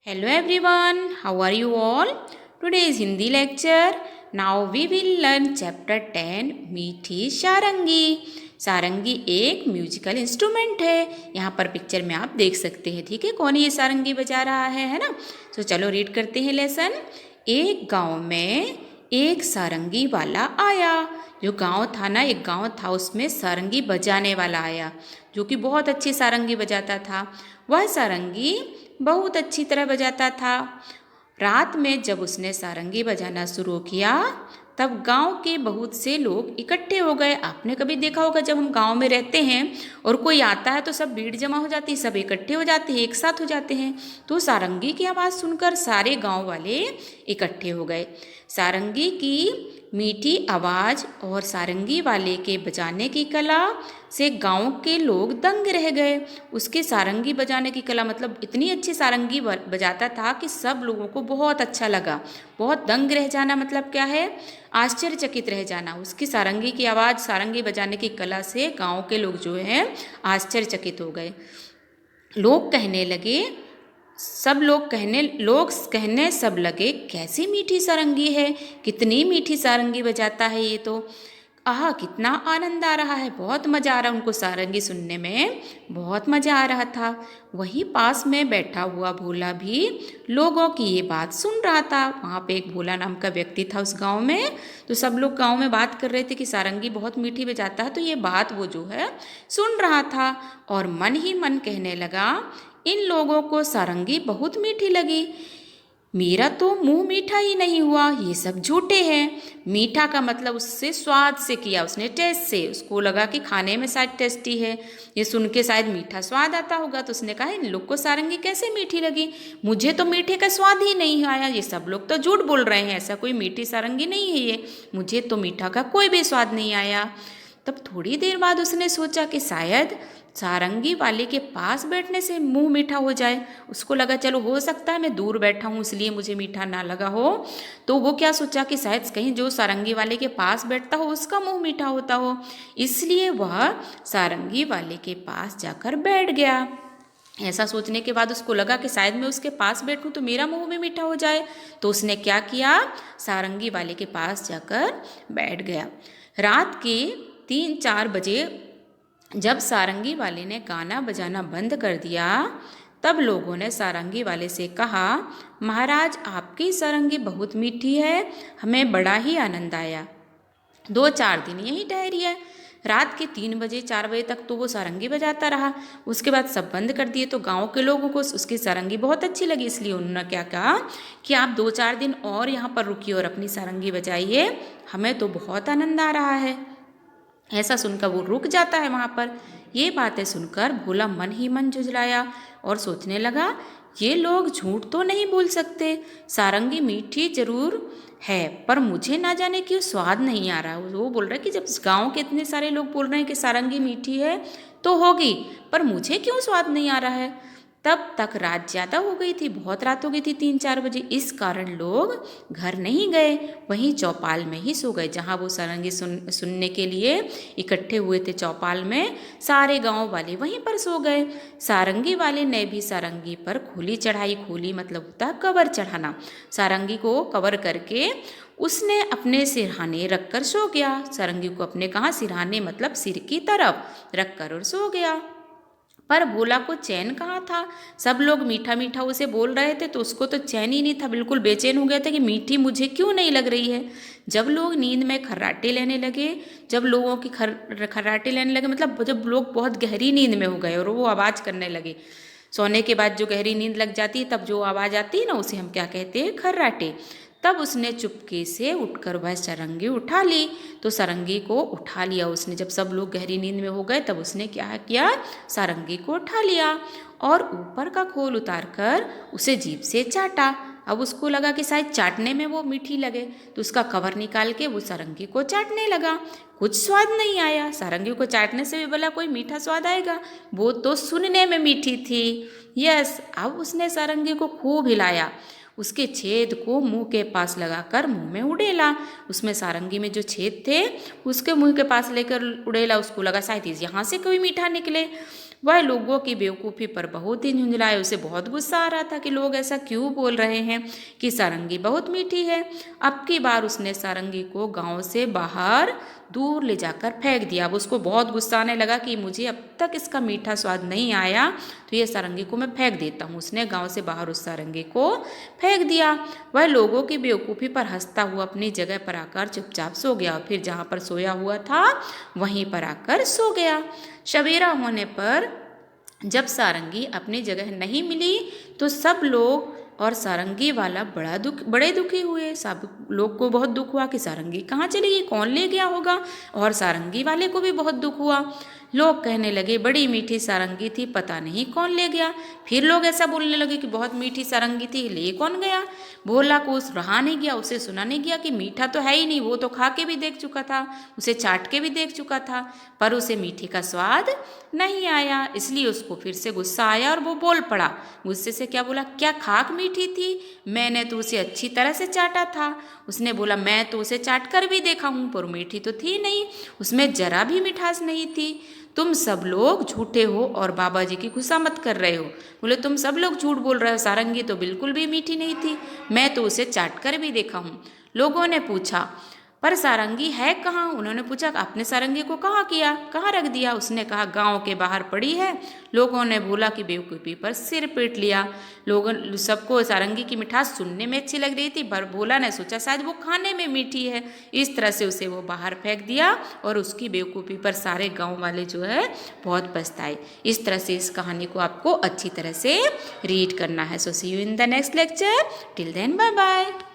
Hello everyone, how are you all? Today is Hindi lecture. Now we will learn chapter 10 मीठी सारंगी। सारंगी एक musical instrument है। यहाँ पर picture में आप देख सकते हैं, ठीक है, कौन ये सारंगी बजा रहा है ना। तो चलो रीड करते हैं लेसन। एक गांव में एक सारंगी वाला आया। जो गांव था ना, एक गांव था, उसमें सारंगी बजाने वाला आया जो कि बहुत अच्छी सारंगी बजाता था। वह सारंगी बहुत अच्छी तरह बजाता था। रात में जब उसने सारंगी बजाना शुरू किया तब गांव के बहुत से लोग इकट्ठे हो गए। आपने कभी देखा होगा, जब हम गांव में रहते हैं और कोई आता है तो सब भीड़ जमा हो जाती है, सब इकट्ठे हो जाते हैं, एक साथ हो जाते हैं। तो सारंगी की आवाज़ सुनकर सारे गांव वाले इकट्ठे हो गए। सारंगी की मीठी आवाज़ और सारंगी वाले के बजाने की कला से गांव के लोग दंग रह गए। उसके सारंगी बजाने की कला मतलब इतनी अच्छी सारंगी बजाता था कि सब लोगों को बहुत अच्छा लगा। बहुत दंग रह जाना मतलब क्या है? आश्चर्यचकित रह जाना। उसकी सारंगी की आवाज़, सारंगी बजाने की कला से गांव के लोग जो हैं आश्चर्यचकित हो गए। लोग कहने सब लगे, कैसी मीठी सारंगी है, कितनी मीठी सारंगी बजाता है ये तो। आह, कितना आनंद आ रहा है, बहुत मज़ा आ रहा है। उनको सारंगी सुनने में बहुत मज़ा आ रहा था। वहीं पास में बैठा हुआ भोला भी लोगों की ये बात सुन रहा था। वहाँ पे एक भोला नाम का व्यक्ति था उस गांव में। तो सब लोग गांव में बात कर रहे थे कि सारंगी बहुत मीठी बजाता है, तो ये बात वो जो है सुन रहा था और मन ही मन कहने लगा, इन लोगों को सारंगी बहुत मीठी लगी, मेरा तो मुंह मीठा ही नहीं हुआ, ये सब झूठे हैं। मीठा का मतलब उससे स्वाद से किया उसने, टेस्ट से। उसको लगा कि खाने में शायद टेस्टी है, ये सुन के शायद मीठा स्वाद आता होगा। तो उसने कहा, इन लोग को सारंगी कैसे मीठी लगी, मुझे तो मीठे का स्वाद ही नहीं आया, ये सब लोग तो झूठ बोल रहे हैं, ऐसा कोई मीठी सारंगी नहीं है ये, मुझे तो मीठा का कोई भी स्वाद नहीं आया। तब थोड़ी देर बाद उसने सोचा कि शायद सारंगी वाले के पास बैठने से मुंह मीठा हो जाए। उसको लगा चलो हो सकता है मैं दूर बैठा हूँ इसलिए मुझे मीठा ना लगा हो। तो वो क्या सोचा कि शायद कहीं जो सारंगी वाले के पास बैठता हो उसका मुंह मीठा होता हो, इसलिए वह सारंगी वाले के पास जाकर बैठ गया। ऐसा सोचने के बाद उसको लगा कि शायद मैं उसके पास बैठूं तो मेरा मुंह भी मीठा हो जाए। तो उसने क्या किया, सारंगी वाले के पास जाकर बैठ गया। रात के 3-4 बजे जब सारंगी वाले ने गाना बजाना बंद कर दिया तब लोगों ने सारंगी वाले से कहा, महाराज आपकी सारंगी बहुत मीठी है, हमें बड़ा ही आनंद आया। 2-4 दिन यहीं ठहरिए। रात के 3 बजे 4 बजे तक तो वो सारंगी बजाता रहा। उसके बाद सब बंद कर दिए। तो गांव के लोगों को उसकी सारंगी बहुत अच्छी लगी, इसलिए उन्होंने क्या कहा कि आप 2-4 दिन और यहाँ पर रुकिए और अपनी सारंगी बजाइए, हमें तो बहुत आनंद आ रहा है। ऐसा सुनकर वो रुक जाता है वहाँ पर। ये बातें सुनकर भोला मन ही मन झुंझलाया और सोचने लगा, ये लोग झूठ तो नहीं बोल सकते, सारंगी मीठी जरूर है पर मुझे ना जाने क्यों स्वाद नहीं आ रहा। वो बोल रहा है कि जब गांव के इतने सारे लोग बोल रहे हैं कि सारंगी मीठी है तो होगी, पर मुझे क्यों स्वाद नहीं आ रहा है। तब तक रात ज़्यादा हो गई थी, बहुत रात हो गई थी, 3-4 बजे। इस कारण लोग घर नहीं गए, वहीं चौपाल में ही सो गए जहाँ वो सारंगी सुनने के लिए इकट्ठे हुए थे। चौपाल में सारे गांव वाले वहीं पर सो गए। सारंगी वाले ने भी सारंगी पर खोली चढ़ाई। खोली मतलब होता है कवर चढ़ाना। सारंगी को कवर करके उसने अपने सिरहाने रखकर सो गया। सारंगी को अपने कहाँ, सिरहाने मतलब सिर की तरफ रखकर और सो गया। पर भोला को चैन कहाँ था। सब लोग मीठा मीठा उसे बोल रहे थे तो उसको तो चैन ही नहीं था, बिल्कुल बेचैन हो गया था कि मीठी मुझे क्यों नहीं लग रही है। जब लोग नींद में खर्राटे लेने लगे, जब लोगों की खर्राटे लेने लगे मतलब जब लोग बहुत गहरी नींद में हो गए और वो आवाज़ करने लगे। सोने के बाद जो गहरी नींद लग जाती है तब जो आवाज़ आती है ना, उसे हम क्या कहते हैं, खर्राटे। तब उसने चुपके से उठकर वह सारंगी उठा ली। तो सारंगी को उठा लिया उसने। जब सब लोग गहरी नींद में हो गए तब उसने क्या किया, सारंगी को उठा लिया और ऊपर का खोल उतार कर उसे जीभ से चाटा। अब उसको लगा कि शायद चाटने में वो मीठी लगे, तो उसका कवर निकाल के वो सारंगी को चाटने लगा। कुछ स्वाद नहीं आया। सारंगी को चाटने से भी भला कोई मीठा स्वाद आएगा, वो तो सुनने में मीठी थी। यस, अब उसने सारंगी को खूब हिलाया, उसके छेद को मुंह के पास लगाकर मुंह में उड़ेला। उसमें सारंगी में जो छेद थे उसके मुंह के पास लेकर उड़ेला। उसको लगा शायद यहाँ से कोई मीठा निकले। वह लोगों की बेवकूफ़ी पर बहुत ही झुंझलाए। उसे बहुत गुस्सा आ रहा था कि लोग ऐसा क्यों बोल रहे हैं कि सारंगी बहुत मीठी है। अब की बार उसने सारंगी को गांव से बाहर दूर ले जाकर फेंक दिया। अब उसको बहुत गुस्सा आने लगा कि मुझे अब तक इसका मीठा स्वाद नहीं आया, तो ये सारंगी को मैं फेंक देता हूँ। उसने गांव से बाहर उस सारंगी को फेंक दिया। वह लोगों की बेवकूफ़ी पर हंसता हुआ अपनी जगह पर आकर चुपचाप सो गया। फिर जहाँ पर सोया हुआ था वहीं पर आकर सो गया। सवेरा होने पर जब सारंगी अपनी जगह नहीं मिली तो सब लोग और सारंगी वाला बड़े दुखी हुए। सब लोग को बहुत दुख हुआ कि सारंगी कहाँ चली गई, कौन ले गया होगा, और सारंगी वाले को भी बहुत दुख हुआ। लोग कहने लगे बड़ी मीठी सारंगी थी, पता नहीं कौन ले गया। फिर लोग ऐसा बोलने लगे कि बहुत मीठी सारंगी थी, ले कौन गया। भोला को उस रहा नहीं गया, उसे सुना नहीं गया कि मीठा तो है ही नहीं, वो तो खा के भी देख चुका था, उसे चाट के भी देख चुका था, पर उसे मीठी का स्वाद नहीं आया। इसलिए उसको फिर से गुस्सा आया और वो बोल पड़ा। गुस्से से क्या बोला, क्या खाक मीठी थी, मैंने तो उसे अच्छी तरह से चाटा था। उसने बोला मैं तो उसे चाट कर भी देखा हूँ, पर मीठी तो थी नहीं, उसमें जरा भी मिठास नहीं थी। तुम सब लोग झूठे हो और बाबा जी की खुशामद कर रहे हो। बोले तुम सब लोग झूठ बोल रहे हो, सारंगी तो बिल्कुल भी मीठी नहीं थी, मैं तो उसे चाट कर भी देखा हूँ। लोगों ने पूछा पर सारंगी है कहाँ। उन्होंने पूछा आपने सारंगी को कहाँ किया, कहाँ रख दिया। उसने कहा गांव के बाहर पड़ी है। लोगों ने बोला कि बेवकूफ़ी पर सिर पीट लिया। लोगों सबको सारंगी की मिठास सुनने में अच्छी लग रही थी, पर भोला ने सोचा शायद वो खाने में मीठी है, इस तरह से उसे वो बाहर फेंक दिया और उसकी बेवकूफ़ी पर सारे गाँव वाले जो है बहुत पछताए। इस तरह से इस कहानी को आपको अच्छी तरह से रीड करना है। So see you in the next lecture, till then bye bye.